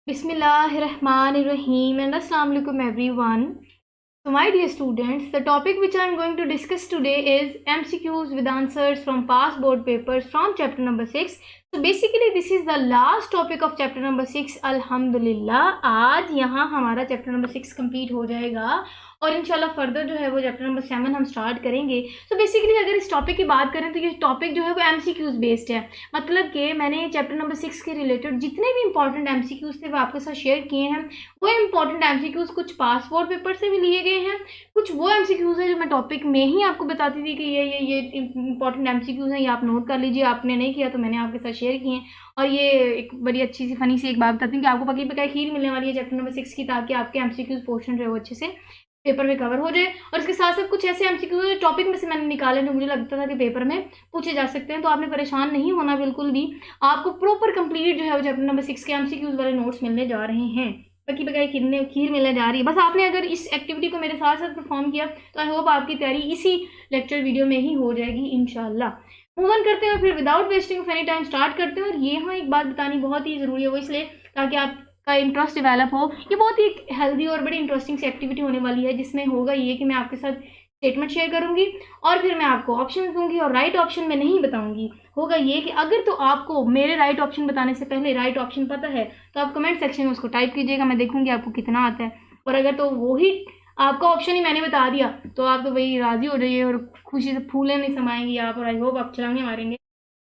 Bismillahirrahmanirrahim and Assalamu alaikum everyone. So my dear students, the topic which I am going to discuss today is MCQs with answers from past board papers from chapter number 6. So basically this is the last topic of chapter number 6. Alhamdulillah आज यहाँ हमारा chapter number 6 complete हो जाएगा और इंशाल्लाह further जो है वो चैप्टर नंबर 7 हम स्टार्ट करेंगे. सो बेसिकली अगर इस टॉपिक की बात करें तो ये टॉपिक जो है वो एमसीक्यूज बेस्ड है. मतलब कि मैंने चैप्टर नंबर 6 के रिलेटेड जितने भी इंपॉर्टेंट एमसीक्यूज थे वो आपके साथ शेयर किए हैं. वो इंपॉर्टेंट एमसीक्यूज कुछ पासपोर्ट पेपर से भी लिए गए हैं, कुछ वो एमसीक्यूज है जो मैं टॉपिक में ही आपको बताती थी कि ये इंपॉर्टेंट एमसीक्यूज हैं, ये आप नोट कर लीजिए. आपने नहीं किया तो मैंने आपके साथ शेयर किए हैं. और ये एक बड़ी अच्छी सी फनी सी एक बात बताती हूँ कि आपको पकी पकाई खीर मिलने वाली है चैप्टर नंबर 6 की, ताकि आपके एमसीक्यूज पोर्शन जो है वो अच्छे से पेपर में कवर हो जाए. और इसके साथ साथ कुछ ऐसे एमसीक्यू टॉपिक में से मैंने निकाले जो मुझे लगता था कि पेपर में पूछे जा सकते हैं. तो आपने परेशान नहीं होना बिल्कुल भी. आपको प्रॉपर कंप्लीट जो है वो चैप्टर नंबर 6 के एमसीक्यूज वाले नोट्स मिलने जा रहे हैं. पकी पकाई खीर मिलने जा रही है. बस आपने अगर इस एक्टिविटी को मेरे साथ साथ परफॉर्म किया तो आई होप आपकी तैयारी इसी लेक्चर वीडियो में ही हो जाएगी इंशाल्लाह. मूव ऑन करते हैं और फिर without wasting of any time start करते हैं. और ये हाँ एक बात बतानी बहुत ही ज़रूरी है, वो इसलिए ताकि आप का इंटरेस्ट डेवलप हो. ये बहुत ही हेल्दी और बड़ी इंटरेस्टिंग सी एक्टिविटी होने वाली है, जिसमें होगा ये कि मैं आपके साथ स्टेटमेंट शेयर करूंगी और फिर मैं आपको ऑप्शन दूंगी और राइट ऑप्शन में नहीं बताऊंगी. होगा ये कि अगर तो आपको मेरे राइट ऑप्शन बताने से पहले राइट ऑप्शन पता है तो आप कमेंट सेक्शन में उसको टाइप कीजिएगा, मैं देखूंगी आपको कितना आता है. और अगर तो वही आपका ऑप्शन ही मैंने बता दिया तो आप तो वही राजी हो जाइए और खुशी से फूलें नहीं समाएंगी आप, और आई होप आप छलांगे मारेंगे.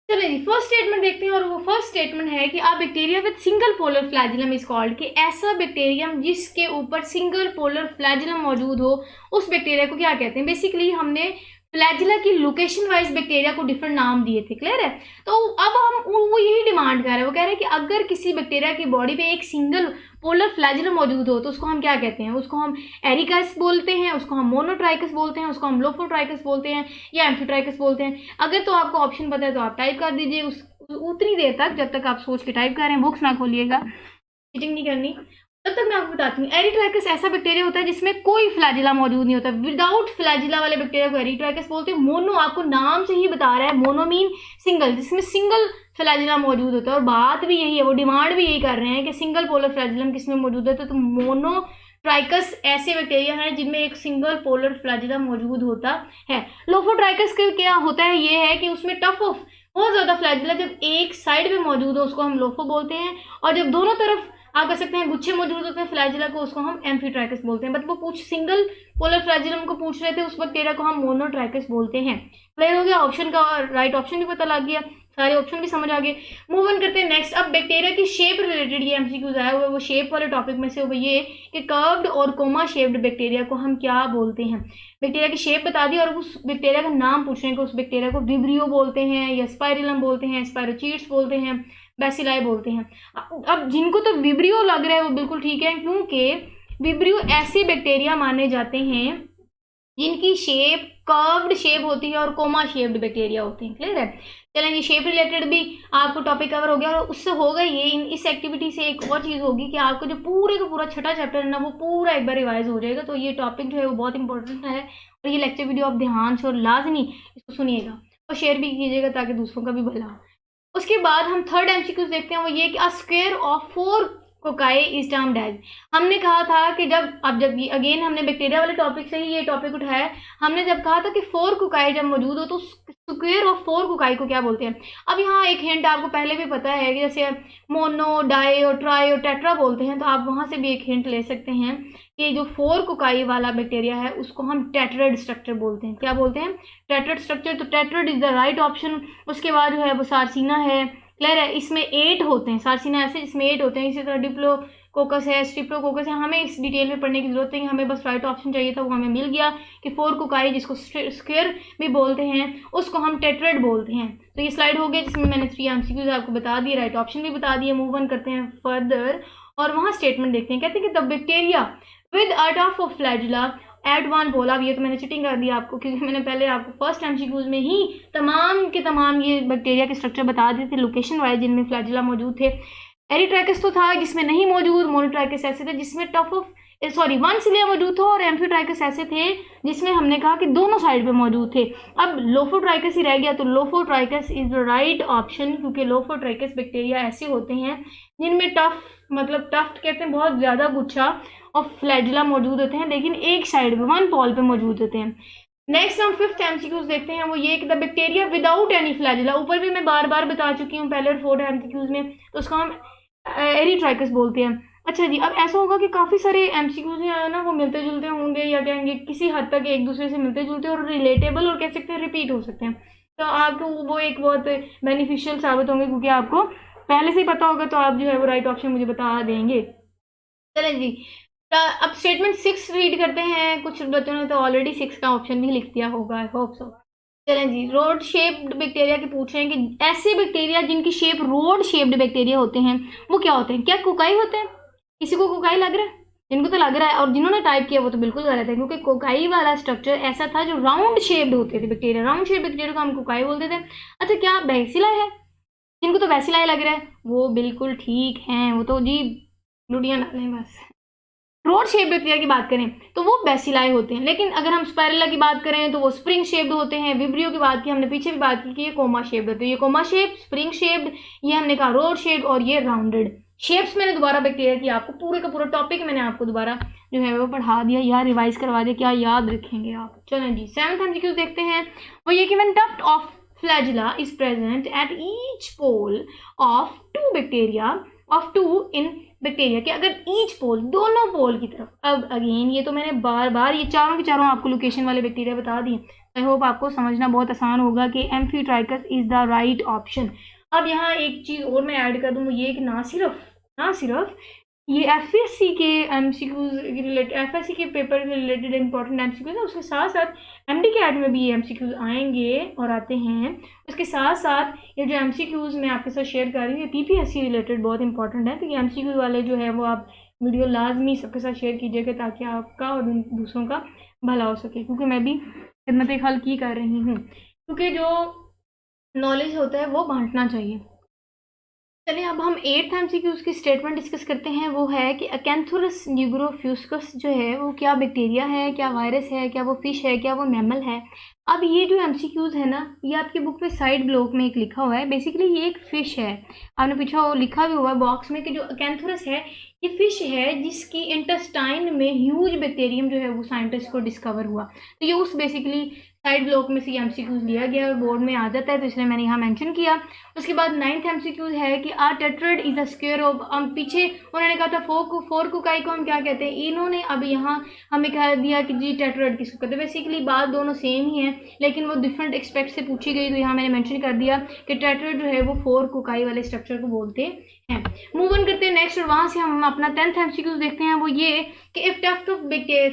चलिए जी फर्स्ट स्टेटमेंट देखते हैं. और वो फर्स्ट स्टेटमेंट है कि a bacteria with single polar flagellum is called, कि ऐसा बैक्टीरियम जिसके ऊपर सिंगल पोलर फ्लैजिलम मौजूद हो उस बैक्टीरिया को क्या कहते हैं. बेसिकली हमने फ्लैजिला की लोकेशन वाइज बैक्टीरिया को डिफरेंट नाम दिए थे, क्लियर है. तो अब हम वो यही डिमांड कर रहे हैं. वो कह रहे हैं कि अगर किसी बैक्टीरिया की बॉडी पे एक सिंगल पोलर फ्लैजिलम मौजूद हो तो उसको हम क्या कहते हैं. उसको हम एरिकस बोलते हैं, उसको हम मोनोट्राइकस बोलते हैं, उसको हम लोफोट्राइकस बोलते हैं या एम्फीट्राइकस बोलते हैं. अगर तो आपको ऑप्शन पता है तो आप टाइप कर दीजिए उतनी देर तक जब तक आप सोच के टाइप कर रहे हैं. बुक्स ना खोलिएगा, चीटिंग नहीं करनी. तब तक मैं आपको बताती हूँ. एरिट्राइकस ऐसा बैक्टीरिया होता है जिसमें कोई फ्लैजिला मौजूद नहीं होता. विदाउट फ्लैजिला वाले बैक्टीरिया को एरिट्राइकस बोलते हैं. मोनो आपको नाम से ही बता रहा है, मोनो मीन सिंगल, जिसमें सिंगल फ्लैजिला मौजूद होता है. और बात भी यही है, वो डिमांड भी यही कर रहे हैं कि सिंगल पोलर फ्लैजिलम किसमें मौजूद है. तो मोनो ट्राइकस ऐसे बैक्टीरिया हैं जिनमें एक सिंगल पोलर फ्लैजिलम मौजूद होता है. लोफोट्राइकस का क्या होता है, ये है कि उसमें टफ ऑफ बहुत ज़्यादा फ्लैजिला जब एक साइड में मौजूद हो उसको हम लोफो बोलते हैं, और जब दोनों तरफ आप कह सकते हैं गुच्छे मौजूद होते हैं फ्लैजिला को उसको हम एम्फीट्राइकस बोलते हैं. बट वो सिंगल पोलर फ्लैजिलम को पूछ रहे थे, उस बैक्टीरिया को हम मोनोट्राइकस बोलते हैं. क्लियर हो गया. ऑप्शन का राइट ऑप्शन भी पता लग गया, सारे ऑप्शन भी समझ आ गए. मूव ऑन करते हैं नेक्स्ट. अब बैक्टीरिया की शेप रिलेटेड ये एमसीक्यूज आया हुआ है. वो शेप वाले टॉपिक में से वो ये कि कर्व्ड और कोमा शेप्ड बैक्टीरिया को हम क्या बोलते हैं. बैक्टीरिया की शेप बता दी और उस बैक्टीरिया का नाम पूछ रहे हैं कि उस बैक्टीरिया को विब्रियो बोलते हैं या स्पाइरिलम बोलते हैं, स्पाइरोचीट्स बोलते हैं, बैसिलाई बोलते हैं. अब जिनको तो विब्रियो लग रहा है वो बिल्कुल ठीक है, क्योंकि विब्रियो ऐसे बैक्टीरिया माने जाते हैं जिनकी शेप कर्व्ड शेप होती है और कोमा शेप्ड बैक्टीरिया होते हैं. क्लियर है. चलेंगे शेप रिलेटेड भी आपको टॉपिक कवर हो गया. और उससे होगा ये इस एक्टिविटी से एक और चीज़ होगी कि आपको जो पूरे का पूरा छठा चैप्टर है ना वो पूरा एक बार रिवाइज हो जाएगा. तो ये टॉपिक जो है वो बहुत इंपॉर्टेंट है और ये लेक्चर वीडियो आप ध्यान से और लाजमी इसको सुनिएगा और शेयर भी कीजिएगा ताकि दूसरों का भी भला हो. उसके बाद हम थर्ड एमसीक्यूज देखते हैं. वो ये कि a square of 4 cocci is termed as. हमने कहा था कि जब अगेन हमने बैक्टीरिया वाले टॉपिक से ही ये टॉपिक उठाया. हमने जब कहा था कि 4 कोकाई जब मौजूद हो तो स्क्वायर ऑफ 4 कोकाई को क्या बोलते हैं. अब यहाँ एक हिंट आपको पहले भी पता है कि जैसे मोनो, डाई और ट्राई और टेट्रा बोलते हैं, तो आप वहाँ से भी एक हिंट ले सकते हैं कि जो 4 कोकाई वाला बैक्टीरिया है उसको हम टेट्राइड स्ट्रक्चर बोलते हैं. क्या बोलते हैं. टेट्राइड स्ट्रक्चर. तो टेट्राइड इज द राइट ऑप्शन. उसके बाद जो है वो सार्सिना है. क्लियर है. इसमें 8 होते हैं. सार्सिना ऐसे जिसमें 8 होते हैं. इसी तरह डिप्लोकोकस है, स्ट्रिप्टोकोकस है. हमें इस डिटेल में पढ़ने की जरूरत नहीं, हमें बस राइट ऑप्शन चाहिए था, वो हमें मिल गया कि 4 कोकाई जिसको स्क्वायर भी बोलते हैं उसको हम टेट्राइड बोलते हैं. तो ये स्लाइड हो गई जिसमें मैंने 3 एमसीक्यूज आपको बता दिए, राइट ऑप्शन भी बता दिए. मूव ऑन करते हैं फर्दर और वहाँ स्टेटमेंट देखते हैं. कहते हैं कि the bacteria with a tuft of flagella at one pole. अब ये तो मैंने चिटिंग कर दिया आपको, क्योंकि मैंने पहले आपको फर्स्ट एमसीक्यूज में ही तमाम के तमाम ये बैक्टीरिया के स्ट्रक्चर बता दिए थे लोकेशन वाइज जिनमें फ्लैजिला मौजूद थे. एरिट्राइकस तो था जिसमें नहीं मौजूद, मोनोट्राइकस ऐसे थे जिसमें वन सिलिया मौजूद था, और एम्फीट्राइकस ऐसे थे जिसमें हमने कहा कि दोनों साइड पे मौजूद थे। अब लोफोट्राइकस ही रह गया, तो lophotrichous is the right option, क्योंकि लोफोट्राइकस बैक्टीरिया ऐसे होते हैं जिनमें टफ्ट कहते हैं बहुत ज़्यादा गुच्छा और फ्लैजिला मौजूद होते हैं, लेकिन एक साइड पे वन पॉल पे मौजूद होते हैं। नेक्स्ट हम फिफ्थ एमसीक्यूज देखते हैं, वो ये कि the bacteria without any flagella, ऊपर भी मैं बार बार बता चुकी हूँ पहले और फोर्थ एमसीक्यूज में, तो उसका हम एरिट्राइकस बोलते हैं। अच्छा जी, अब ऐसा होगा कि काफ़ी सारे एमसीक्यूज हैं ना, वो मिलते जुलते होंगे या कहेंगे किसी हद तक एक दूसरे से मिलते जुलते और रिलेटेबल और कह सकते हैं रिपीट हो सकते हैं, तो आपको वो एक बहुत बेनिफिशियल साबित होंगे, क्योंकि आपको पहले से ही पता होगा, तो आप जो है वो राइट ऑप्शन मुझे बता देंगे। चलें जी, अब स्टेटमेंट 6 रीड करते हैं। कुछ बच्चों ने तो ऑलरेडी 6 का ऑप्शन भी लिख दिया होगा, आई होप सो। चलें जी, रोड शेप्ड बैक्टीरिया की पूछ रहे हैं कि ऐसे बैक्टीरिया जिनकी शेप रोड शेप्ड बैक्टीरिया होते हैं वो क्या होते हैं? क्या कोकाई होते हैं? किसी को कोकाई लग रहा है? जिनको तो लग रहा है, और जिन्होंने टाइप किया वो तो बिल्कुल गलत है, क्योंकि कोकाई वाला स्ट्रक्चर ऐसा था जो राउंड शेप्ड होते थे बैक्टीरिया, राउंड शेप्ड बैक्टीरिया को हम कोकाई बोलते थे। अच्छा, क्या बैसिलाई है? जिनको तो बैसिलाई लग रहा है वो बिल्कुल ठीक हैं, वो तो जी लुटियाँ डालें बस। रोड शेप बैक्टीरिया की बात करें तो वो बेसिलाई होते हैं, लेकिन अगर हम स्पाइरला की बात करें तो वो स्प्रिंग शेप्ड होते हैं। विब्रियो की बात की हमने पीछे भी बात की कि ये कोमा शेप्ड होते हैं, ये कोमा शेप, स्प्रिंग शेप्ड, ये हमने कहा रोड शेप्ड, और ये राउंडेड शेप्स। मैंने दोबारा बैक्टीरिया की आपको पूरे का पूरा टॉपिक मैंने आपको दोबारा जो है वो पढ़ा दिया या रिवाइज करवा दिया, क्या याद रखेंगे आप। चलें जी, 7th एमसीक्यू देखते हैं, वो ये कि when tuft of flagella is present at each pole of two in bacteria के, अगर ईच पोल, दोनों पोल की तरफ। अब अगेन ये तो मैंने बार बार ये चारों के चारों आपको लोकेशन वाले बैक्टीरिया बता दिए, आई होप आपको समझना बहुत आसान होगा कि amphitrichous is the right option. अब यहाँ एक चीज़ और मैं ऐड कर दूँ, ये कि ना सिर्फ ये एफएससी के एमसीक्यूज रिलेटेड, एफएससी के पेपर के रिलेटेड इंपॉर्टेंट एमसीक्यूज है, उसके साथ साथ एमडी कैट में भी ये एमसीक्यूज आएंगे और आते हैं। उसके साथ साथ ये जो एमसीक्यूज मैं आपके साथ शेयर कर रही हूँ, ये पीपीएससी रिलेटेड बहुत इंपॉर्टेंट है, तो ये एमसीक्यूज वाले जो है वो आप वीडियो लाजमी सबके साथ शेयर कीजिएगा, ताकि आपका और दूसरों का भला हो सके, क्योंकि मैं भी खिदमत खल्क ही कर रही हूँ, क्योंकि जो नॉलेज होता है वो बांटना चाहिए। चलिए, अब हम 8th एमसीक्यूज की स्टेटमेंट डिस्कस करते हैं, वो है कि अकैंथोरस न्यूग्रोफ्यूस्कस जो है वो क्या बैक्टीरिया है, क्या वायरस है, क्या वो फिश है, क्या वो मैमल है। अब ये जो एमसीक्यूज है ना, ये आपकी बुक में साइड ब्लॉक में एक लिखा हुआ है, बेसिकली ये एक फिश है, आपने पूछा लिखा भी हुआ है बॉक्स में कि जो अकैंथोरस है ये फिश है जिसकी इंटेस्टाइन में ह्यूज बैक्टीरियम जो है वो साइंटिस्ट को डिस्कवर हुआ, तो ये उस बेसिकली साइड ब्लॉक में से एमसीक्यूज लिया गया और बोर्ड में आ जाता है, तो इसलिए मैंने यहाँ मेंशन किया। उसके बाद 9th एमसीक्यूज है कि a tetrad is a square of, पीछे उन्होंने कहा था फोर कोकाई को हम क्या कहते हैं, इन्होंने अब यहाँ हमें कह दिया कि जी टेट्राड किसको कहते हैं। बेसिकली बात दोनों सेम ही है, लेकिन वो डिफरेंट एक्सपेक्ट से पूछी गई, तो यहाँ मैंने मेंशन कर दिया कि टेट्राड जो है वो 4 कोकाई वाले स्ट्रक्चर को बोलते हैं। मूव ऑन करते हैं नेक्स्ट, और वहाँ से हम अपना 10th एमसीक्यूज देखते हैं, वो ये कि if tuft of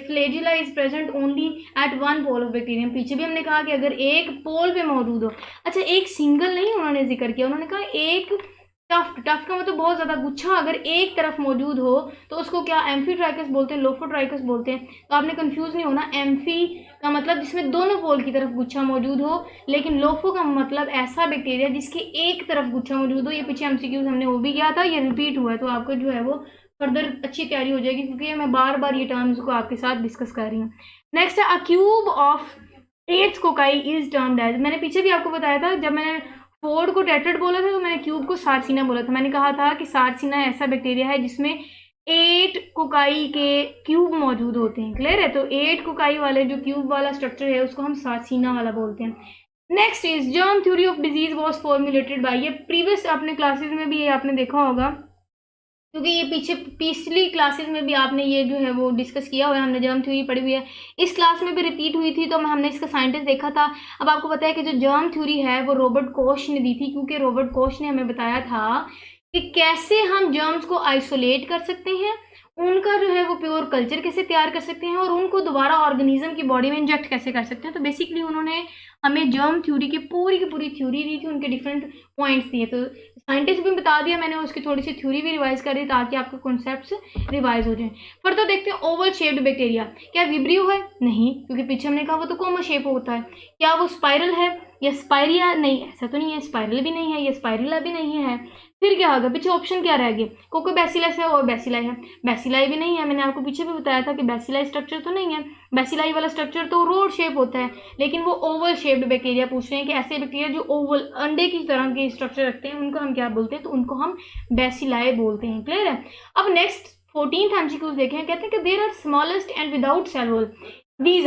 flagella is present only at one pole of bacterium, पीछे भी हमने कहा कि अगर एक पोल पे मौजूद हो। अच्छा, एक सिंगल नहीं उन्होंने जिक्र किया, उन्होंने कहा एक टफ्ट का मतलब बहुत ज़्यादा गुच्छा अगर एक तरफ मौजूद हो तो उसको क्या एम्फीट्राइकस बोलते हैं, लोफोट्राइकस बोलते हैं। तो आपने कंफ्यूज नहीं होना, एम्फी का मतलब जिसमें दोनों पोल की तरफ गुच्छा मौजूद हो, लेकिन लोफो का मतलब ऐसा बैक्टीरिया जिसके एक तरफ गुच्छा मौजूद हो। ये पीछे एमसीक्यूज हमने वो भी किया था, ये रिपीट हुआ है, तो आपको जो है वो फर्दर अच्छी तैयारी हो जाएगी, क्योंकि मैं बार बार ये टर्म्स को आपके साथ डिस्कस कर रही हूँ। नेक्स्ट है a cube of 8 cocci is termed as, मैंने पीछे भी आपको बताया था, जब मैंने 4 को टेट्राड बोला था तो मैंने क्यूब को सार्सिना बोला था। मैंने कहा था कि सार्सिना ऐसा बैक्टीरिया है जिसमें 8 कोकाई के क्यूब मौजूद होते हैं, क्लियर है। तो 8 कोकाई वाले जो क्यूब वाला स्ट्रक्चर है उसको हम सार्सिना वाला बोलते हैं। Next is germ theory of disease was formulated bye, ये प्रीवियस अपने क्लासेस में भी ये आपने देखा होगा, क्योंकि ये पीछे पिछली क्लासेस में भी आपने ये जो है वो डिस्कस किया हुआ है, हमने जर्म थ्योरी पढ़ी हुई है, इस क्लास में भी रिपीट हुई थी, तो हमने इसका साइंटिस्ट देखा था। अब आपको पता है कि जो जर्म थ्योरी है वो रॉबर्ट कोच ने दी थी, क्योंकि रॉबर्ट कोच ने हमें बताया था कि कैसे हम जर्म्स को आइसोलेट कर सकते हैं, उनका जो है वो प्योर कल्चर कैसे तैयार कर सकते हैं, और उनको दोबारा ऑर्गेनिज्म की बॉडी में इंजेक्ट कैसे कर सकते हैं। तो बेसिकली उन्होंने हमें जर्म थ्योरी की पूरी थ्योरी दी थी, उनके डिफरेंट पॉइंट्स दिए, तो साइंटिस्ट भी बता दिया मैंने, उसकी थोड़ी सी थ्योरी भी रिवाइज कर दी ताकि आपके कॉन्सेप्ट्स रिवाइज हो जाए। फर्दर देखते हैं ओवल शेप्ड बैक्टीरिया, क्या विब्रियो है? नहीं, क्योंकि पीछे हमने कहा वो तो कोमा शेप होता है। क्या वो स्पाइरल है या स्पाइरिया? नहीं, ऐसा तो नहीं है, स्पाइरल भी नहीं है, ये स्पाइरला भी नहीं है। फिर क्या होगा, पीछे ऑप्शन क्या रह गए, कोकोबैसिलस है और बैसिलाई है। बैसिलाई भी नहीं है, मैंने आपको पीछे भी बताया था कि बैसिलाई स्ट्रक्चर तो नहीं है। बैसिलाई वाला स्ट्रक्चर तो रोड शेप होता है, लेकिन वो ओवल शेप्ड बैक्टीरिया पूछ रहे हैं कि ऐसे बैक्टीरिया जो ओवल अंडे की तरह के स्ट्रक्चर रखते हैं उनको हम क्या बोलते हैं, तो उनको हम बैसिलाई बोलते हैं। क्लियर है। अब नेक्स्ट 14th एमसीक्यूज देखें, कहते हैं कि there are smallest and without cell wall, these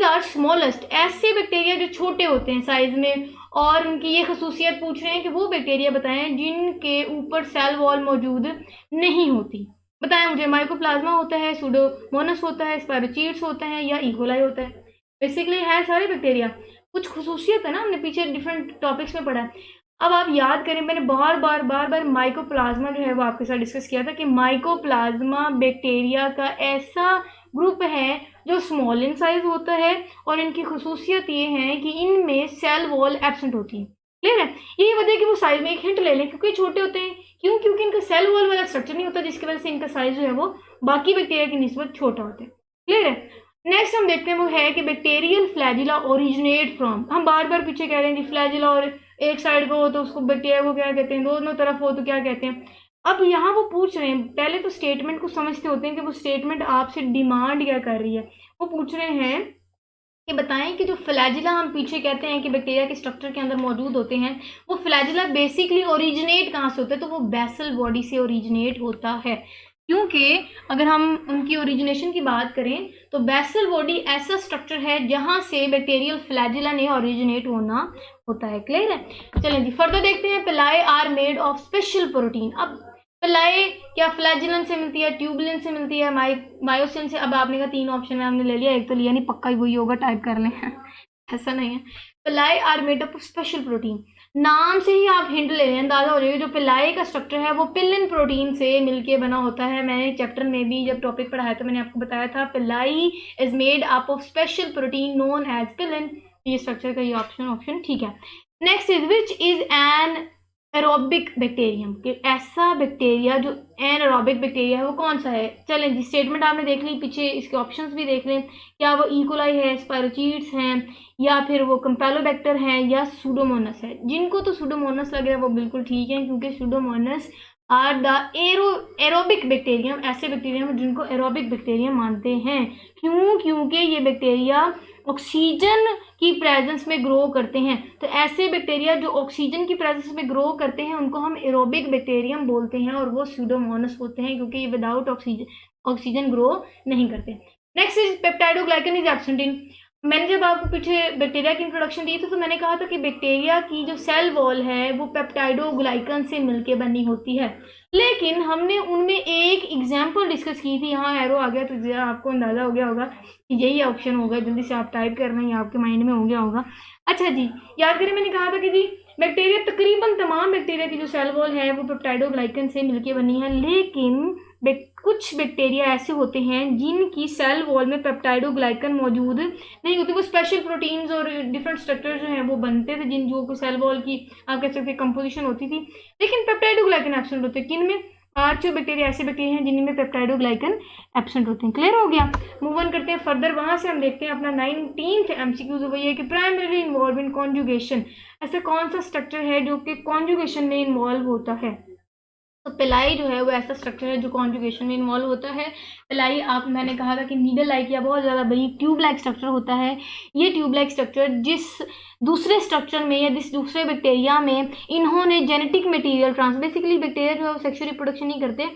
are smallest, ऐसे बैक्टीरिया जो छोटे होते हैं साइज में, और उनकी ये खसूसियत पूछ रहे हैं कि वो बैक्टीरिया बताएं जिनके ऊपर सेल वॉल मौजूद नहीं होती। बताएं मुझे, माइकोप्लाज्मा होता है, सूडोमोनास होता है, स्पायरोचीट्स होता है, या इकोलाई होता है। बेसिकली है सारे बैक्टीरिया, कुछ खसूसियत है ना, हमने पीछे डिफरेंट टॉपिक्स में पढ़ा है। अब आप याद करें, मैंने बार बार माइकोप्लाज्मा जो है वो आपके साथ डिस्कस किया था कि माइकोप्लाज्मा बैक्टीरिया का ऐसा ग्रुप है जो स्मॉल इन साइज होता है, और इनकी खसूसियत ये है कि इनमें सेल वॉल एब्सेंट होती है। क्लियर है। यही वजह है कि वो साइज में एक हिंट ले लें, क्योंकि छोटे होते हैं। क्यों? क्योंकि इनका सेल वॉल वाला स्ट्रक्चर नहीं होता, जिसकी वजह से इनका साइज जो है वो बाकी बैक्टीरिया की निस्बत छोटा होता है। क्लियर है। नेक्स्ट हम देखते हैं वो है कि बैक्टीरियल फ्लैजिला ओरिजिनेट फ्रॉम, हम बार पीछे कह रहे हैं कि फ्लैजिला और एक साइड को हो तो उसको बैक्टीरिया को क्या कहते हैं, दोनों तरफ हो तो क्या कहते हैं। अब यहाँ वो पूछ रहे हैं, पहले तो स्टेटमेंट को समझते होते हैं कि वो स्टेटमेंट आपसे डिमांड क्या कर रही है। वो पूछ रहे हैं कि बताएं कि जो फ्लैजिला हम पीछे कहते हैं कि बैक्टीरिया के स्ट्रक्चर के अंदर मौजूद होते हैं, वो फ्लैजिला बेसिकली ओरिजिनेट कहाँ से होते हैं, तो वो बेसल बॉडी से ओरिजिनेट होता है। क्योंकि अगर हम उनकी ओरिजिनेशन की बात करें तो बेसल बॉडी ऐसा स्ट्रक्चर है जहां से बैक्टीरियल फ्लैजिला ने ओरिजिनेट होना होता है। क्लियर है। चलें जी, फर्दर देखते हैं। Pili are made of special protein. अब पिलाई क्या फ्लैजिलन से मिलती है, ट्यूबुलिन से मिलती है, मायोसिन से। अब आपने कहा 3 ऑप्शन में हमने ले लिया, एक तो लिया नहीं, पक्का ही वही होगा, टाइप कर लें। ऐसा नहीं है। Pili are made of special protein, नाम से ही आप हिंट ले लें, अंदाजा हो जाएगा जो पिलाई का स्ट्रक्चर है वो पिलिन प्रोटीन से मिलके बना होता है। मैंने चैप्टर में भी जब टॉपिक पढ़ाया था मैंने आपको बताया था pili is made up of special protein known as pilin. ये स्ट्रक्चर का ये ऑप्शन ठीक है। Next is which is an aerobic bacterium, कि ऐसा बैक्टीरिया जो एनारोबिक बैक्टीरिया है वो कौन सा है। चलें जी, स्टेटमेंट आपने देख ली, पीछे इसके ऑप्शंस भी देख लें। क्या वो इकोलाई है, स्पायरोचीट्स हैं, या फिर वो कैम्पेलोबैक्टर हैं, या सूडोमोनास है। जिनको तो सूडोमोनास लग रहा है वो बिल्कुल ठीक है, क्योंकि Pseudomonas are the aerobic bacterium, ऐसे बैक्टीरियम जिनको एरोबिक बैक्टीरियम मानते हैं। क्यों? क्योंकि ये बैक्टीरिया ऑक्सीजन की प्रेजेंस में ग्रो करते हैं। तो ऐसे बैक्टीरिया जो ऑक्सीजन की प्रेजेंस में ग्रो करते हैं उनको हम एरोबिक बैक्टीरियम बोलते हैं, और वो सूडोमोनास होते हैं क्योंकि ये विदाउट ऑक्सीजन ग्रो नहीं करते। Next is peptidoglycan is absent in. मैंने जब आपको पीछे बैक्टीरिया की इंट्रोडक्शन दी थी तो मैंने कहा था कि बैक्टीरिया की जो सेल वॉल है वो पेप्टाइडोग्लाइकन से मिलके बनी होती है, लेकिन हमने उनमें एक एग्जाम्पल डिस्कस की थी। यहाँ एरो आ गया तो आपको अंदाजा हो गया होगा कि यही ऑप्शन होगा, जल्दी से आप टाइप कर रहे हैं, आपके माइंड में हो गया होगा। अच्छा जी, याद करें मैंने कहा था कि जी बैक्टीरिया, तकरीबन तमाम बैक्टीरिया की जो सेल वॉल है वो पेप्टाइडोग्लाइकन से मिलके बनी है, लेकिन कुछ बैक्टीरिया ऐसे होते हैं जिनकी सेल वॉल में पेप्टाइडोग्लाइकन मौजूद नहीं होती। वो स्पेशल प्रोटीन्स और डिफरेंट स्ट्रक्चर जो हैं वो बनते थे, जिन जो सेल वॉल की आप कह सकते कंपोजिशन होती थी, लेकिन पेप्टाइडोग्लाइकन एब्सेंट होते हैं। किन में? आर्चो बैक्टीरिया ऐसे बैक्टीरिया हैं जिनमें पेप्टाइडोग्लाइकन एब्सेंट होते हैं। क्लियर हो गया। मूव ऑन करते हैं फर्दर। वहां से हम देखते हैं अपना 19th एमसीक्यू जो ये कि प्राइमरी इन्वॉल्व इन कॉन्जुगेशन, ऐसा कौन सा स्ट्रक्चर है जो कि कॉन्जुगेशन में इन्वॉल्व होता है। तो पिलाई जो है वो ऐसा स्ट्रक्चर है जो कॉन्जुगेशन में इन्वॉल्व होता है। पिलाई मैंने कहा था कि नीडल लाइक या बहुत ज़्यादा बड़ी ट्यूब लाइक स्ट्रक्चर होता है। ये ट्यूब लाइक स्ट्रक्चर जिस दूसरे स्ट्रक्चर में या जिस दूसरे बैक्टीरिया में इन्होंने जेनेटिक मटेरियल बेसिकली बैक्टीरिया जो है वो सेक्सुअल रिप्रोडक्शन नहीं करते,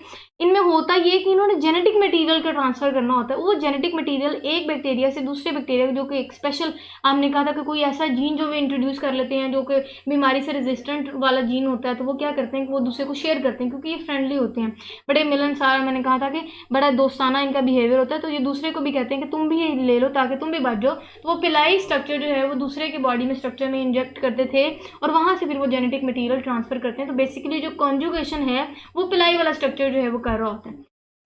इनमें होता ये कि इन्होंने जेनेटिक मटेरियल का ट्रांसफर करना होता है। वो जेनेटिक मटेरियल एक बैक्टीरिया से दूसरे बैक्टीरिया जो कि एक स्पेशल, हमने कहा था कि कोई ऐसा जीन जो वे इंट्रोड्यूस कर लेते हैं जो कि बीमारी से रेजिस्टेंट वाला जीन होता है, तो वो क्या करते हैं कि वो दूसरे को शेयर करते हैं क्योंकि ये फ्रेंडली होते हैं, बड़े मिलनसार। मैंने कहा था कि बड़ा दोस्ताना इनका बिहेवियर होता है, तो ये दूसरे को भी कहते हैं कि तुम भी ये ले लो ताकि तुम भी बच जाओ। तो वो पिलाई स्ट्रक्चर जो है वो दूसरे के बॉडी में स्ट्रक्चर में इंजेक्ट करते थे और वहाँ से फिर वो जेनेटिक मटेरियल ट्रांसफर करते हैं। तो बेसिकली जो कॉन्जुगेशन है वो पिलाई वाला स्ट्रक्चर जो है वो कर रहा होता है।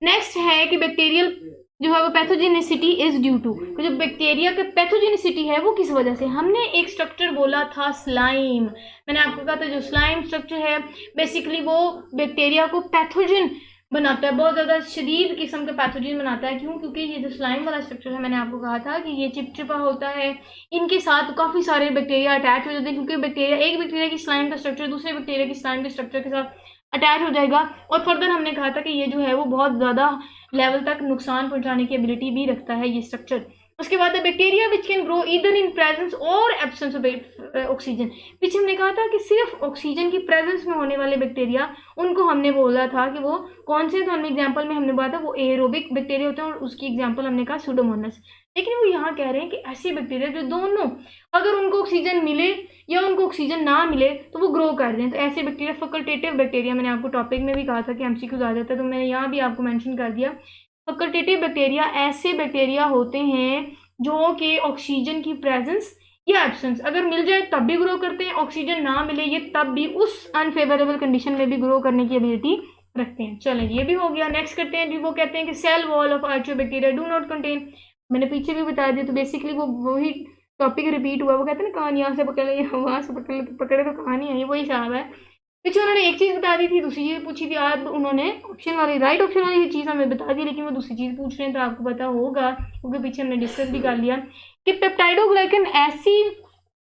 नेक्स्ट है कि बैक्टीरियल जो है वो पैथोजेनिसिटी इज ड्यू टू, तो जो बैक्टीरिया का पैथोजेनिसिटी है वो किस वजह से। हमने एक स्ट्रक्चर बोला था स्लाइम, मैंने आपको कहा था जो स्लाइम स्ट्रक्चर है बेसिकली वो बैक्टीरिया को पैथोजन बनाता है, बहुत ज़्यादा शदीद किस्म का पैथोजन बनाता है। क्यों? क्योंकि ये जो स्लाइम वाला स्ट्रक्चर है मैंने आपको कहा था कि ये चिपचिपा होता है, इनके साथ काफ़ी सारे बैक्टीरिया अटैच हो जाते हैं, क्योंकि बैक्टीरिया एक बैक्टीरिया की स्लाइम का स्ट्रक्चर दूसरे बैक्टीरिया की स्लाइम के स्ट्रक्चर के साथ अटैच हो जाएगा और फर्दर हमने कहा था कि ये जो है वो बहुत ज़्यादा लेवल तक नुकसान पहुंचाने की एबिलिटी भी रखता है ये स्ट्रक्चर। उसके बाद bacteria which can grow either in presence और एब्सेंस ऑफ ऑक्सीजन। पीछे हमने कहा था कि सिर्फ ऑक्सीजन की प्रेजेंस में होने वाले बैक्टीरिया, उनको हमने बोला था कि वो कौन से, तो हमने एग्जांपल में हमने बोला था वो एरोबिक बैक्टीरिया होते हैं और उसकी एग्जांपल हमने कहा सुडोमोनास। लेकिन वो यहाँ कह रहे हैं कि ऐसे बैक्टीरिया जो दोनों, अगर उनको ऑक्सीजन मिले या उनको ऑक्सीजन ना मिले तो वो ग्रो कर रहे हैं, तो ऐसे बैक्टीरिया फैकल्टेटिव बैक्टीरिया, मैंने आपको टॉपिक में भी कहा था कि एमसीक्यूज आ जाता है तो मैंने यहाँ भी आपको मेंशन कर दिया। फैकल्टेटिव बैक्टीरिया ऐसे बैक्टीरिया होते हैं जो कि ऑक्सीजन की प्रेजेंस या एब्सेंस, अगर मिल जाए तब भी ग्रो करते हैं, ऑक्सीजन ना मिले ये तब भी उस अनफेवरेबल कंडीशन में भी ग्रो करने की एबिलिटी रखते हैं। चलें, ये भी हो गया। नेक्स्ट करते हैं जी, वो कहते हैं कि cell wall of archaebacteria do not contain, मैंने पीछे भी बता दिया, तो बेसिकली वो वही टॉपिक रिपीट हुआ। वो कहते हैं ना कहानी यहाँ से पकड़ ले वहाँ से पकड़े तो कहानी आई, वही हिसाब है। पीछे उन्होंने एक चीज़ बता दी थी, दूसरी चीज़ पूछी थी, अब उन्होंने ऑप्शन वाली राइट ऑप्शन वाली चीज़ हमें बता दी, लेकिन वो दूसरी चीज़ पूछ रहे हैं तो आपको पता होगा क्योंकि पीछे हमने डिस्कस भी कर लिया कि पेप्टाइडोग्लाइकन ऐसी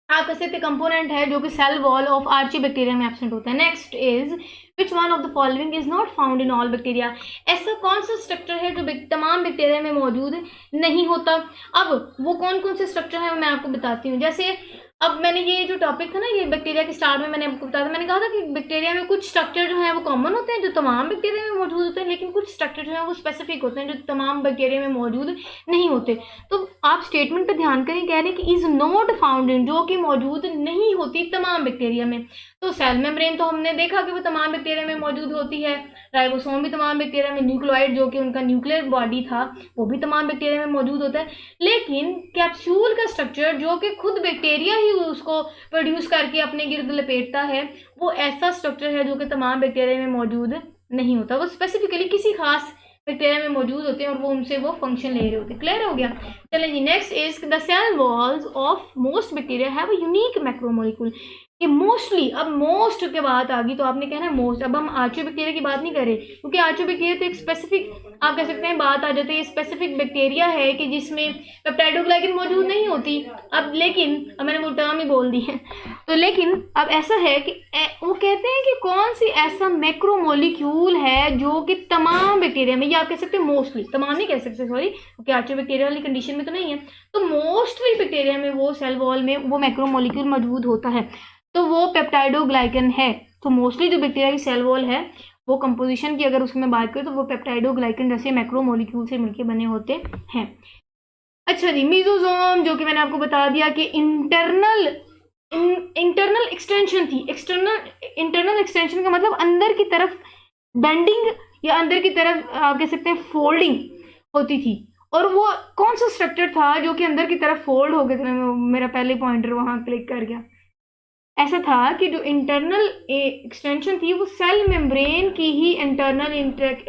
आप कह सकते कंपोनेंट है जो कि सेल वॉल ऑफ आर्चियोबैक्टीरिया में एब्सेंट होता है। Next is which one of the following is not found in all bacteria, ऐसा कौन सा स्ट्रक्चर है जो तमाम बैक्टीरिया में मौजूद नहीं होता। अब वो कौन कौन से स्ट्रक्चर है मैं आपको बताती हूँ। जैसे अब मैंने ये जो टॉपिक था ना, ये बैक्टीरिया के स्टार्ट में मैंने आपको बताया था, मैंने कहा था कि बैक्टीरिया में कुछ स्ट्रक्चर जो है वो कॉमन होते हैं जो तमाम बैक्टीरिया में मौजूद होते हैं, लेकिन कुछ स्ट्रक्चर जो है वो स्पेसिफिक होते हैं जो तमाम बैक्टीरिया में मौजूद नहीं होते। तो आप स्टेटमेंट पर ध्यान करें, कह रहे हैं कि इज नॉट फाउंड इन, जो कि मौजूद नहीं होती तमाम बैक्टीरिया में। तो सेल मेम्ब्रेन तो हमने देखा कि वो तमाम बैक्टीरिया में मौजूद होती है, राइबोसोम भी तमाम बैक्टीरिया में, न्यूक्लियोइड जो कि उनका न्यूक्लियर बॉडी था वो भी तमाम बैक्टीरिया में मौजूद होता है। लेकिन कैप्सूल का स्ट्रक्चर जो कि खुद बैक्टीरिया ही उसको प्रोड्यूस करके अपने गिर्द लपेटता है, वो ऐसा स्ट्रक्चर है जो कि तमाम बैक्टीरिया में मौजूद नहीं होता, वो स्पेसिफिकली किसी खास बैक्टीरिया में मौजूद होते हैं और वो उनसे वो फंक्शन ले रहे होते हैं। क्लियर हो गया। चलें जी, next is the cell walls of most bacteria have a unique macromolecule. कि मोस्टली, अब मोस्ट के बात आ गई तो आपने कहना है मोस्ट। अब हम आर्चियोबैक्टीरिया की बात नहीं कर रहे क्योंकि आर्चियोबैक्टीरिया तो एक स्पेसिफिक, आप कह सकते हैं बात आ जाती है, स्पेसिफिक बैक्टीरिया है कि जिसमें पेप्टाइडोग्लाइकन मौजूद नहीं होती। अब लेकिन अब मैंने वो टर्म ही बोल दी है, तो लेकिन अब ऐसा है कि वो कहते हैं कि कौन सी ऐसा मैक्रोमोलिक्यूल है जो कि तमाम बैक्टीरिया में, या आप कह सकते हैं मोस्टली, तमाम नहीं कह सकते सॉरी क्योंकि आर्चियोबैक्टीरिया वाली कंडीशन में तो नहीं है, तो मोस्टली बैक्टीरिया में वो सेल वॉल में वो मैक्रोमोलिक्यूल मौजूद होता है, तो वो पेप्टाइडोग्लाइकन है। तो मोस्टली जो बैक्टीरिया की सेल वॉल है वो कंपोजिशन की अगर उसमें बात करें तो वो पेप्टाइडोग्लाइकन जैसे मैक्रोमोलिक्यूल से मिलकर बने होते हैं। अच्छा जी, मीजोजोम जो कि मैंने आपको बता दिया कि इंटरनल एक्सटेंशन थी। इंटरनल एक्सटेंशन का मतलब अंदर की तरफ बेंडिंग या अंदर की तरफ आप कह सकते हैं फोल्डिंग होती थी, और वो कौन सा स्ट्रक्चर था जो कि अंदर की तरफ फोल्ड हो गया। मेरा पहले पॉइंटर वहां क्लिक कर गया। ऐसा था कि जो इंटरनल एक्सटेंशन थी वो सेल मेम्ब्रेन की ही इंटरनल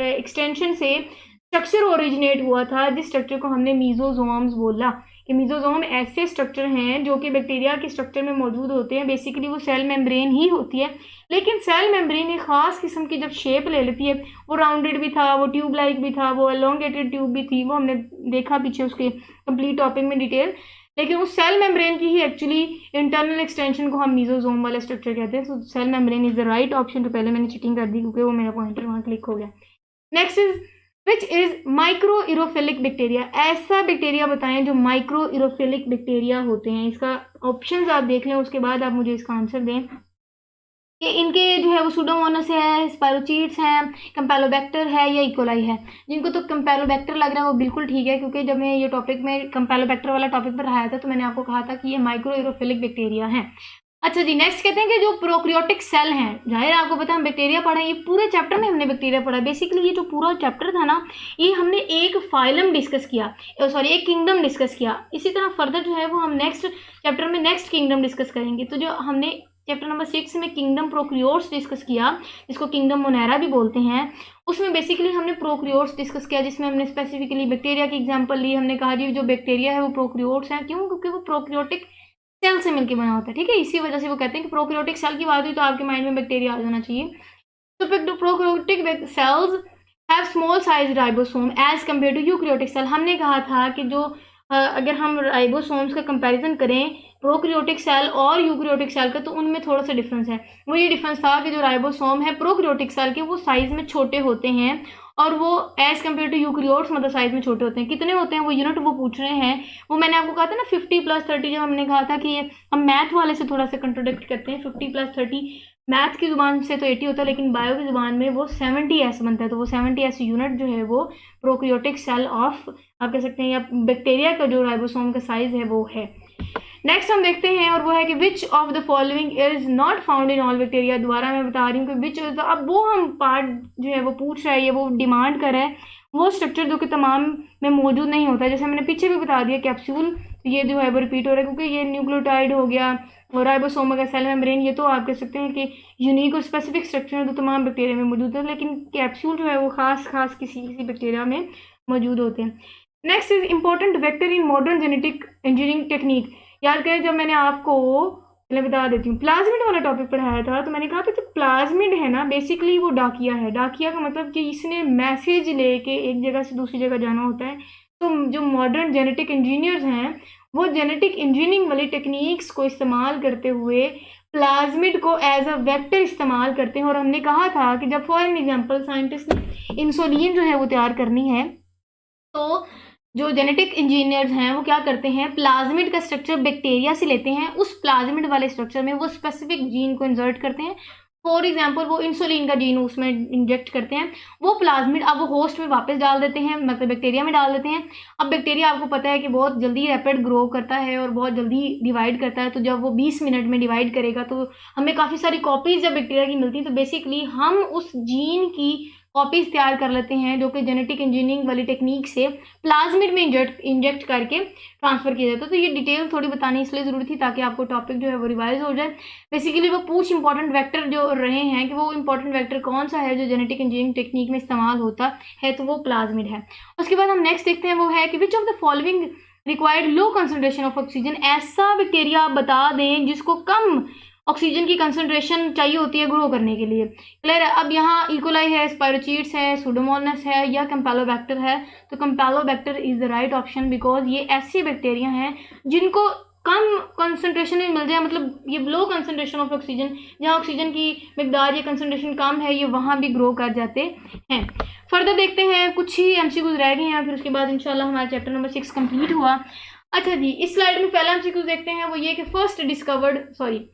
एक्सटेंशन से स्ट्रक्चर ओरिजिनेट हुआ था, जिस स्ट्रक्चर को हमने मीजोजोम्स बोला। कि मीजोजोम ऐसे स्ट्रक्चर हैं जो कि बैक्टीरिया के स्ट्रक्चर में मौजूद होते हैं, बेसिकली वो सेल मेम्ब्रेन ही होती है, लेकिन सेल मेम्ब्रेन एक खास किस्म की जब शेप ले लेती है, वो राउंडेड भी था, वो ट्यूब लाइक भी था, वो एलोंगेटेड ट्यूब भी थी, वो हमने देखा पीछे उसके कंप्लीट टॉपिक में डिटेल, लेकिन उस सेल मेम्ब्रेन की ही एक्चुअली इंटरनल एक्सटेंशन को हम मीजोजोम वाला स्ट्रक्चर कहते हैं। तो cell membrane is the right option. तो पहले मैंने चीटिंग कर दी क्योंकि वो मेरा पॉइंटर वहाँ क्लिक हो गया। Next is which is microaerophilic bacteria, ऐसा बैक्टीरिया बताएं जो माइक्रो इरोफिलिक बैक्टीरिया होते हैं। इसका ऑप्शंस आप देख लें, उसके बाद आप मुझे इसका आंसर दें कि इनके जो है वो सुडोमोनास है, स्पाइरोचीट्स हैं, कैम्पेलोबैक्टर है या इकोलाई है। जिनको तो कैम्पेलोबैक्टर लग रहा है वो बिल्कुल ठीक है, क्योंकि जब मैं ये टॉपिक में कैम्पेलोबैक्टर वाला टॉपिक पर रहा था तो मैंने आपको कहा था कि ये माइक्रो इरोफिलिक बैक्टीरिया है। अच्छा जी, नेक्स्ट कहते हैं कि जो प्रोक्रियोटिक सेल हैं, जाहिर है आपको पता है हम बैक्टीरिया पढ़ा है, ये पूरे चैप्टर में हमने बैक्टीरिया पढ़ा। बेसिकली ये जो पूरा चैप्टर था ना, ये हमने एक फाइलम डिस्कस किया, सॉरी एक किंगडम डिस्कस किया। इसी तरह फर्दर जो है वो हम नेक्स्ट चैप्टर में नेक्स्ट किंगडम डिस्कस करेंगे। तो जो हमने चैप्टर नंबर 6 में किंगडम प्रोक्रियोट्स डिस्कस किया, जिसको किंगडम मोनेरा भी बोलते हैं, उसमें बेसिकली हमने प्रोक्रियोट्स डिस्कस किया, जिसमें हमने स्पेसिफिकली बैक्टीरिया की एग्जांपल ली। हमने कहा जी जो बैक्टीरिया है वो प्रोक्रियोट्स हैं, क्यों? क्योंकि वो प्रोक्रियोटिक सेल से मिलकर बना होता है, ठीक है। इसी वजह से वो कहते हैं कि प्रोक्रियोटिक सेल की बात हुई तो आपके माइंड में बैक्टीरिया आ जाना चाहिए। तो prokaryotic cells have small size ribosome as compare to eukaryotic cell. हमने कहा था कि जो अगर हम राइबोसोम्स का कंपैरिजन करें प्रोकैरियोटिक सेल और यूकैरियोटिक सेल का, तो उनमें थोड़ा सा डिफरेंस है। वो ये डिफरेंस था कि जो राइबोसोम है प्रोकैरियोटिक सेल के, वो साइज में छोटे होते हैं और वो एज कम्पेयर टू यूकैरियोट्स मतलब साइज में छोटे होते हैं। कितने होते हैं वो यूनिट वो पूछ रहे हैं, वो मैंने आपको कहा था ना 50+30, जब हमने कहा था कि हम मैथ वाले से थोड़ा सा कंट्रोडिक्ट करते हैं। 50+30 मैथ की जुबान से तो 80 होता है, लेकिन बायो की जुबान में वो 70s बनता है। तो वो 70s यूनिट जो है वो प्रोकैरियोटिक सेल ऑफ आप कह सकते हैं, या बैक्टीरिया का जो राइबोसोम का साइज है वो है। नेक्स्ट हम देखते हैं, और वो है कि which of the following is not found in all bacteria. दोबारा मैं बता रही हूँ कि विच, अब वो हम पार्ट जो है वो पूछ रहा है, ये वो डिमांड कर रहा है वो स्ट्रक्चर जो कि तमाम में मौजूद नहीं होता है। जैसे मैंने पीछे भी बता दिया कैप्सूल, ये जो है वो रिपीट हो रहा है क्योंकि ये न्यूक्लियोटाइड हो गया और राइबोसोम का सेल मेम्ब्रेन, ये तो आप कह सकते हैं कि यूनिक और स्पेसिफिक स्ट्रक्चर है तो तमाम बैक्टीरिया में मौजूद है, लेकिन कैप्सूल जो है वो खास किसी बैक्टीरिया में मौजूद होते हैं। Next is important vector in modern genetic engineering technique. याद करें जब मैंने आपको, मैं बता देती हूँ, प्लाज्मिड वाला टॉपिक पढ़ाया था, तो मैंने कहा था जो प्लाज्मिड है ना बेसिकली वो डाकिया है। डाकिया का मतलब कि इसने मैसेज लेके एक जगह से दूसरी जगह जाना होता है। तो जो मॉडर्न जेनेटिक इंजीनियर्स हैं वो जेनेटिक इंजीनियरिंग वाली टेक्निक्स को इस्तेमाल करते हुए प्लाज्मिड को एज अ वेक्टर इस्तेमाल करते हैं। और हमने कहा था कि जब फॉर एन एग्जाम्पल साइंटिस्ट ने इंसुलिन जो है वो तैयार करनी है, तो जो जेनेटिक इंजीनियर्स हैं वो क्या करते हैं, प्लाज्मिड का स्ट्रक्चर बैक्टीरिया से लेते हैं, उस प्लाज्मिड वाले स्ट्रक्चर में वो स्पेसिफिक जीन को इंसर्ट करते हैं। फॉर एग्जांपल वो इंसुलिन का जीन उसमें इंजेक्ट करते हैं, वो प्लाज्मिड अब वो होस्ट में वापस डाल देते हैं, मतलब बैक्टीरिया में डाल देते हैं। अब बैक्टीरिया आपको पता है कि बहुत जल्दी रैपिड ग्रो करता है और बहुत जल्दी डिवाइड करता है, तो जब वो 20 मिनट में डिवाइड करेगा तो हमें काफ़ी सारी कॉपीज जब बैक्टीरिया की मिलती हैं, तो बेसिकली हम उस जीन की कॉपीज तैयार कर लेते हैं जो कि जेनेटिक इंजीनियरिंग वाली टेक्निक से प्लाज्मिड में इंजेक्ट करके ट्रांसफर किया जाता है। तो ये डिटेल थोड़ी बतानी इसलिए ज़रूरी थी ताकि आपको टॉपिक जो है वो रिवाइज हो जाए। बेसिकली वो पूछ इंपॉर्टेंट वेक्टर जो रहे हैं कि वो इंपॉर्टेंट वेक्टर कौन सा है जो जेनेटिक इंजीनियरिंग टेक्निक में इस्तेमाल होता है, तो वो प्लाज्मिड है। उसके बाद हम नेक्स्ट देखते हैं, वो है कि which of the following required low concentration of oxygen. ऐसा बैक्टीरिया आप बता दें जिसको कम ऑक्सीजन की कंसंट्रेशन चाहिए होती है ग्रो करने के लिए। क्लियर है। अब यहाँ इकोलाई है, स्पायरोचीट्स है, सुडोमोनास है या कैम्पेलोबैक्टर है, तो Campylobacter is the right option because ये ऐसे बैक्टीरिया हैं जिनको कम कंसंट्रेशन में मिल जाए, मतलब ये लो कंसंट्रेशन ऑफ ऑक्सीजन, जहाँ ऑक्सीजन की मिकदार या कंसंट्रेशन कम है ये वहाँ भी ग्रो कर जाते हैं। फर्दर देखते हैं, कुछ ही एमसीक्यूज रह गए हैं, फिर उसके बाद इंशाल्लाह हमारा चैप्टर नंबर 6 कंप्लीट हुआ। अच्छा जी, इस स्लाइड में पहला एमसीक्यूज देखते हैं, वो ये कि first discovered, sorry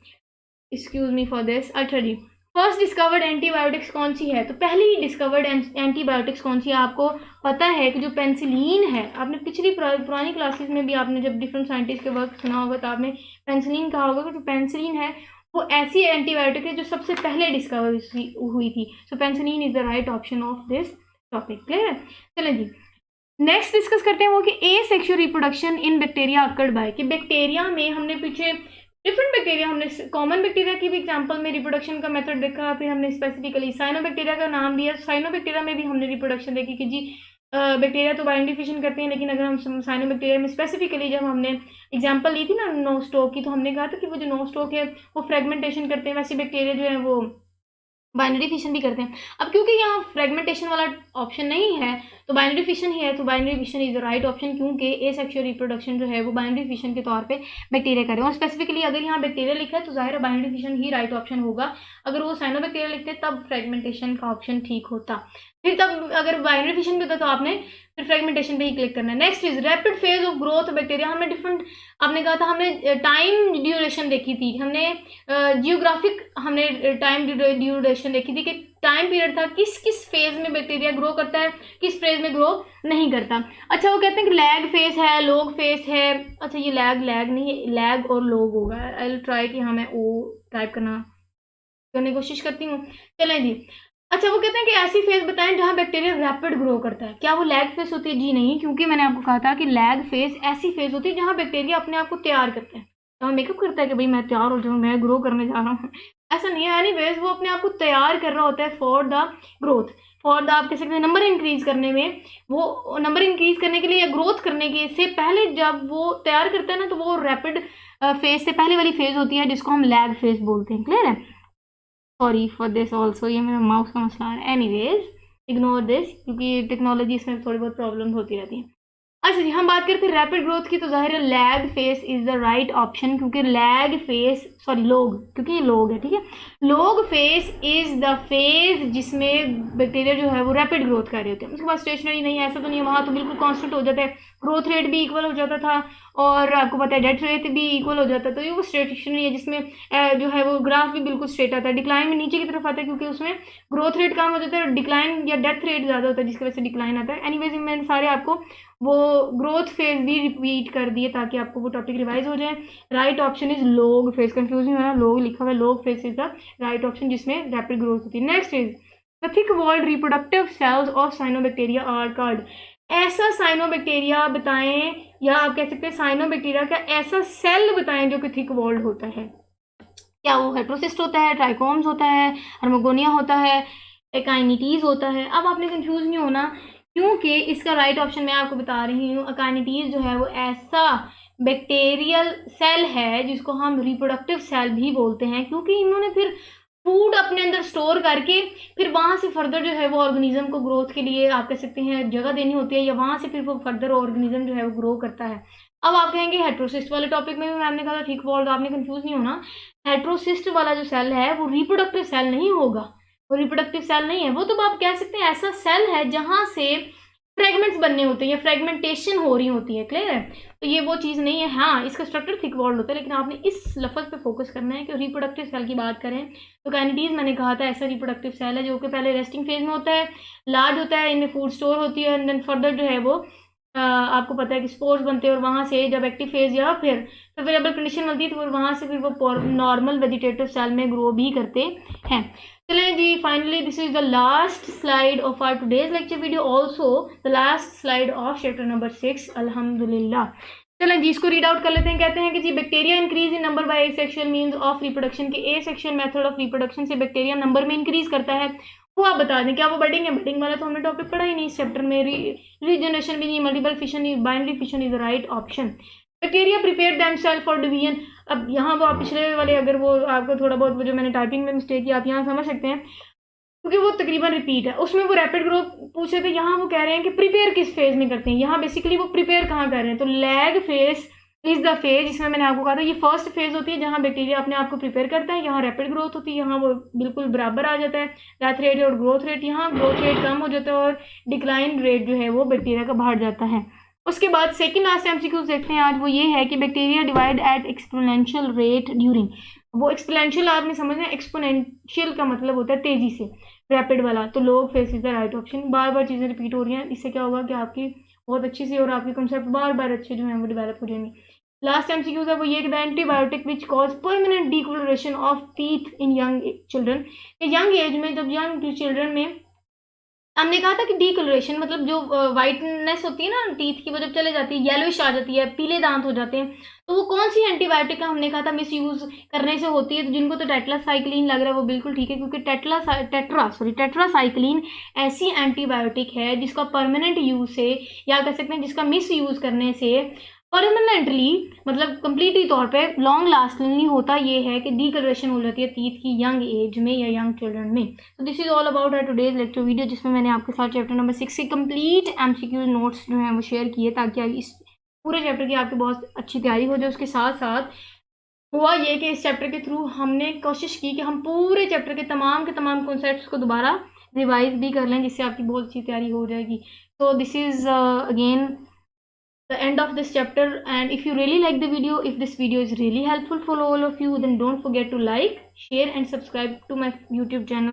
excuse me for this. अच्छा जी, फर्स्ट डिस्कवर्ड एंटीबायोटिक्स कौन सी है, तो पहली डिस्कवर्ड एंटीबायोटिक्स कौन सी है। आपको पता है कि जो पेंसिलिन है, आपने पिछली पुरानी क्लासेस में भी आपने जब डिफरेंट साइंटिस्ट के वर्क सुना होगा तो आपने पेंसिलिन कहा होगा कि जो पेंसिलिन है वो ऐसी एंटीबायोटिक है जो सबसे पहले डिस्कवर हुई थी। So penicillin is the right option of this topic. Clear है। चलें जी, नेक्स्ट डिस्कस करते हैं वो कि asexual reproduction in bacteria occurred by, कि बैक्टीरिया में हमने पीछे डिफरेंट बैक्टीरिया, हमने कॉमन बैक्टीरिया की भी एग्जांपल में रिप्रोडक्शन का मेथड देखा, फिर हमने स्पेसिफिकली साइनोबैक्टीरिया का नाम दिया। साइनोबैक्टीरिया में भी हमने रिप्रोडक्शन देखी कि जी बैक्टीरिया तो बाइंडिंग फिशन करते हैं, लेकिन अगर हम साइनोबैक्टीरिया में स्पेसिफिकली जब हमने एग्जांपल ली थी ना नो स्टॉक की, तो हमने कहा था कि वो जो नो स्टॉक है वो फ्रेगमेंटेशन करते हैं, वैसे बैक्टीरिया जो है वो बाइनरी फिशन भी करते हैं। अब क्योंकि यहाँ फ्रेगमेंटेशन वाला ऑप्शन नहीं है तो बाइनरी फिशन ही है, तो binary fission is the right option, क्योंकि एसेक्सुअल रिप्रोडक्शन जो है वो बाइनरी फिशन के तौर पे बैक्टीरिया कर रहे हैं। और स्पेसिफिकली अगर यहाँ बैक्टीरिया लिखा है तो जाहिर है बाइनरी फिशन ही राइट ऑप्शन होगा। अगर वो साइनोबैक्टीरिया लिखते तब फ्रेगमेंटेशन का ऑप्शन ठीक होता, फिर तब अगर बाइनरी फिशन भी होता तो आपने फिर फ्रेगमेंटेशन पे ही क्लिक करना है। Next is rapid phase of growth bacteria. हमने डिफरेंट, आपने कहा था हमने टाइम ड्यूरेशन देखी थी, हमने जियोग्राफिक हमने टाइम ड्यूरेशन देखी थी कि टाइम पीरियड था किस किस फेज में बैक्टीरिया ग्रो करता है, किस फेज में ग्रो नहीं करता। अच्छा, वो कहते हैं कि लैग फेज है, लोग फेज है। अच्छा, ये लैग नहीं है, लैग और लोग होगा। आई विल ट्राई कि हाँ मैं ओ टाइप करने की कोशिश करती हूँ। चलें जी। अच्छा, वो कहते हैं कि ऐसी फेज बताएं जहां बैक्टीरिया रैपिड ग्रो करता है। क्या वो लैग फेज होती है? जी नहीं, क्योंकि मैंने आपको कहा था कि लैग फेज ऐसी फेज होती है जहां बैक्टीरिया अपने आप को तैयार करता है, जहां मेकअप करता है कि भाई मैं तैयार हो जाऊँ, मैं ग्रो करने जा रहा हूँ। ऐसा नहीं है। एनीवेज वो अपने आप को तैयार कर रहा होता है for the growth, for the आप कह सकते हैं नंबर इंक्रीज करने में। वो नंबर इंक्रीज करने के लिए या ग्रोथ करने के से पहले जब वो तैयार करता है ना, तो वो रैपिड फेज से पहले वाली फेज होती है जिसको हम लैग फेज बोलते हैं। क्लियर है। सॉरी फॉर दिस ऑल्सो, ये मेरा माउस का मसला है। एनीवेज इग्नोर दिस, क्योंकि टेक्नोलॉजी इसमें थोड़ी बहुत प्रॉब्लम होती रहती है। अच्छा जी, हम बात करते हैं रैपिड ग्रोथ की, तो ज़ाहिर है lag face is the right option, क्योंकि लैग फेस सॉरी लोग, क्योंकि ये लोग है, ठीक है। लोग फेस इज़ द फेज जिसमें बैक्टीरिया जो है वो रैपिड ग्रोथ कर रहे होते हैं। उसके बाद स्टेशनरी नहीं है, ऐसा तो नहीं है, वहाँ तो बिल्कुल कांस्टेंट हो जाता है, ग्रोथ रेट भी इक्वल हो जाता था और आपको पता है डेथ रेट भी इक्वल हो जाता है। तो ये वो स्टेशनरी है जिसमें जो है वो ग्राफ भी बिल्कुल स्ट्रेट आता है, डिक्लाइन में नीचे की तरफ आता है, क्योंकि उसमें ग्रोथ रेट कम हो जाता है और डिक्लाइन या डेथ रेट ज़्यादा होता है, जिसकी वजह से डिक्लाइन आता है। एनीवेज मैंने सारे आपको वो ग्रोथ फेज भी रिपीट कर दिए ताकि आपको वो टॉपिक रिवाइज हो जाए। Right option is log phase, confuse नहीं होना, लोग लिखा हुआ है, log phase is the right option जिसमें रैपिड ग्रोथ होती है। Next is the thick walled reproductive cells of cyanobacteria are called. ऐसा साइनोबैक्टीरिया बताएं, या आप कह सकते हैं साइनोबैक्टीरिया का ऐसा सेल बताएं जो कि थिक वॉल्ड होता है। क्या वो हेट्रोसिस्ट होता है, ट्राइकोम्स होता है, हार्मोगोनिया होता है, एकाइनिटीज होता है? अब आपने कंफ्यूज नहीं होना, क्योंकि इसका राइट ऑप्शन मैं आपको बता रही हूँ। अकाइनिटीज जो है वो ऐसा बैक्टीरियल सेल है जिसको हम रिप्रोडक्टिव सेल भी बोलते हैं, क्योंकि इन्होंने फिर फूड अपने अंदर स्टोर करके फिर वहाँ से फर्दर जो है वो ऑर्गेनिज्म को ग्रोथ के लिए आप कह सकते हैं जगह देनी होती है, या वहाँ से फिर वो फर्दर ऑर्गेनिज्म जो है वो ग्रो करता है। अब आप कहेंगे हेट्रोसिस्ट वाले टॉपिक में भी मैम ने कहा ठीक बोल, आपने कंफ्यूज नहीं होना। हेट्रोसिस्ट वाला जो सेल है वो रिप्रोडक्टिव सेल नहीं होगा, वो रिप्रोडक्टिव सेल नहीं है, वो तो आप कह सकते हैं ऐसा सेल है जहां से फ्रेगमेंट्स बनने होते हैं या फ्रेगमेंटेशन हो रही होती है, क्लियर है? तो ये वो चीज़ नहीं है। हाँ, इसका स्ट्रक्चर थिक वॉल्ड होता है, लेकिन आपने इस लफ्ज़ पे फोकस करना है कि रिप्रोडक्टिव सेल की बात करें तो काइनिटीज मैंने कहा था ऐसा रिप्रोडक्टिव सेल है जो कि पहले रेस्टिंग फेज में होता है, लार्ज होता है, इनमें फूड स्टोर होती है, एंड देन फर्दर जो है वो आपको पता है कि स्पोर्स बनते हैं और वहाँ से जब एक्टिव फेज या फिर फेवरेबल कंडीशन बनती है तो फिर वहाँ से फिर वो नॉर्मल वेजिटेटिव सेल में ग्रो भी करते हैं। चलें जी, finally this is the last slide of our today's lecture video, also the last slide of chapter number 6 अल्हम्दुलिल्लाह। चलें जी, इसको रीड आउट कर लेते हैं। कहते हैं कि जी bacteria increase in number by asexual means of reproduction के एसेक्सुअल मेथड ऑफ रिप्रोडक्शन से बैक्टीरिया नंबर में इंक्रीज करता है। वो आप बता दें क्या वो बडिंग है? बडिंग वाला तो हमने टॉपिक पढ़ा ही नहीं इस चैप्टर में। रीजनरेशन भी नहीं, multiple fission is binary fission is the right option. Bacteria prepare themself for division. अब यहाँ वो आप पिछले वाले अगर वो आपको थोड़ा बहुत वो जो मैंने टाइपिंग में मिस्टेक की आप यहाँ समझ सकते हैं, क्योंकि वो तकरीबन रिपीट है। उसमें वो रैपिड ग्रोथ पूछे थे, यहाँ वो कह रहे हैं कि प्रिपेयर किस फेज में करते हैं। यहाँ बेसिकली वो प्रिपेयर कहाँ कर रहे हैं, तो lag phase is the phase जिसमें मैंने आपको कहा था ये फर्स्ट फेज होती है जहाँ बैक्टीरिया अपने आप को प्रिपेयर करता है। यहाँ रैपिड ग्रोथ होती है, यहाँ वो बिल्कुल बराबर आ जाता है डेथ रेट और ग्रोथ रेट। यहाँ ग्रोथ रेट कम हो जाता है और डिक्लाइन रेट जो है वो बैक्टीरिया का बढ़ जाता है। उसके बाद सेकंड लास्ट एमसीक्यूज देखते हैं आज, वो ये है कि bacteria divide at exponential rate during. वो एक्सपोनेंशियल आपने समझना है, एक्सपोनेंशियल का मतलब होता है तेजी से, रैपिड वाला तो लोग phase is the right option. बार बार चीज़ें रिपीट हो रही हैं, इससे क्या होगा कि आपकी बहुत अच्छी सी और आपके कंसेप्ट बार बार अच्छे जो हैं वो डेवलप हो जाएंगे। लास्ट एमसीक्यूज है वो ये कि the antibiotic which cause permanent decoloration of teeth in young children. Young age में, जब यंग चिल्ड्रन में हमने कहा था कि डीकलरेशन मतलब जो वाइटनेस होती है ना टीथ की, वो जब चले जाती है येलोइश आ जाती है, पीले दांत हो जाते हैं, तो वो कौन सी एंटीबायोटिक का हमने कहा था मिस यूज करने से होती है। तो जिनको तो टेट्रासाइक्लिन लग रहा है वो बिल्कुल ठीक है, क्योंकि टेट्रासाइक्लिन ऐसी एंटीबायोटिक है जिसका परमानेंट यूज से या कह सकते हैं जिसका मिस यूज करने से परमानेंटली मतलब कंप्लीटली तौर पे लॉन्ग लास्टिंगली होता ये है कि डीकलरेशन हो जाती है टीथ की यंग एज में या यंग चिल्ड्रन में। तो this is all about our today's lecture video, जिसमें मैंने आपके साथ चैप्टर नंबर 6 के कंप्लीट एमसीक्यू नोट्स जो हैं वो शेयर किए ताकि इस पूरे चैप्टर की आपकी बहुत अच्छी तैयारी हो जाए। उसके साथ साथ हुआ ये कि इस चैप्टर के थ्रू हमने कोशिश की कि हम पूरे चैप्टर के तमाम कॉन्सेप्ट्स को दोबारा रिवाइज भी कर लें, जिससे आपकी बहुत अच्छी तैयारी हो जाएगी। तो this is again the end of this chapter, and if you really like the video, if this video is really helpful for all of you, then don't forget to like, share and subscribe to my YouTube channel.